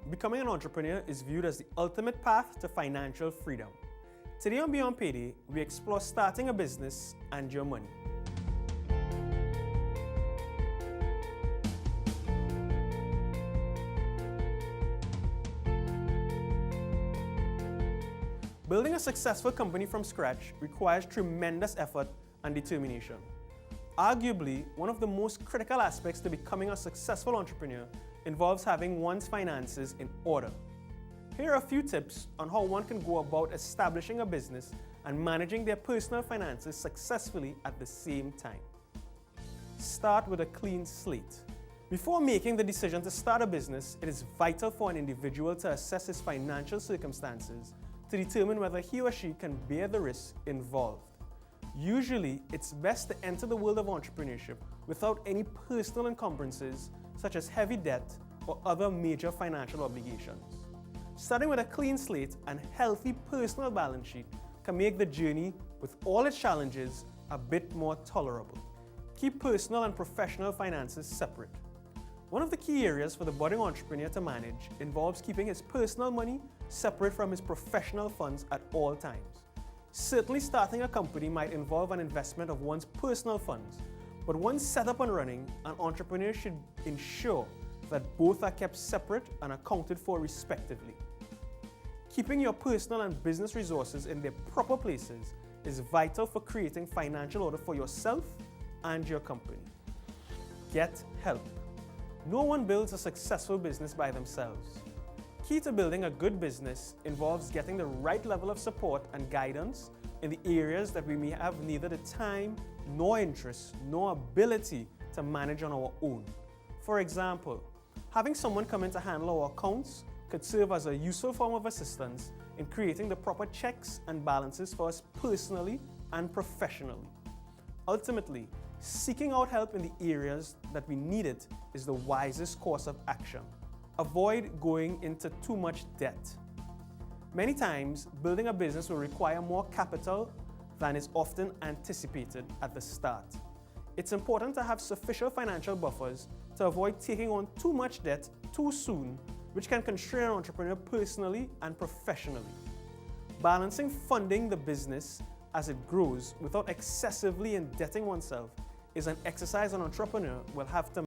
becoming an entrepreneur is viewed as the ultimate path to financial freedom. Today on Beyond Payday, we explore starting a business and your money. Building a successful company from scratch requires tremendous effort and determination. Arguably, one of the most critical aspects to becoming a successful entrepreneur involves having one's finances in order. Here are a few tips on how one can go about establishing a business and managing their personal finances successfully at the same time. Start with a clean slate. Before making the decision to start a business, it is vital for an individual to assess his financial circumstances to determine whether he or she can bear the risk involved. Usually, it's best to enter the world of entrepreneurship without any personal encumbrances such as heavy debt or other major financial obligations. Starting with a clean slate and healthy personal balance sheet can make the journey, with all its challenges, a bit more tolerable. Keep personal and professional finances separate. One of the key areas for the budding entrepreneur to manage involves keeping his personal money separate from his professional funds at all times. Certainly, starting a company might involve an investment of one's personal funds, but once set up and running, an entrepreneur should ensure that both are kept separate and accounted for respectively. Keeping your personal and business resources in their proper places is vital for creating financial order for yourself and your company. Get help. No one builds a successful business by themselves. Key to building a good business involves getting the right level of support and guidance in the areas that we may have neither the time, nor interest, nor ability to manage on our own. For example, having someone come in to handle our accounts could serve as a useful form of assistance in creating the proper checks and balances for us personally and professionally. Ultimately, seeking out help in the areas that we need it is the wisest course of action. Avoid going into too much debt. Many times, building a business will require more capital than is often anticipated at the start. It's important to have sufficient financial buffers to avoid taking on too much debt too soon, which can constrain an entrepreneur personally and professionally. Balancing funding the business as it grows without excessively indebting oneself is an exercise an entrepreneur will have to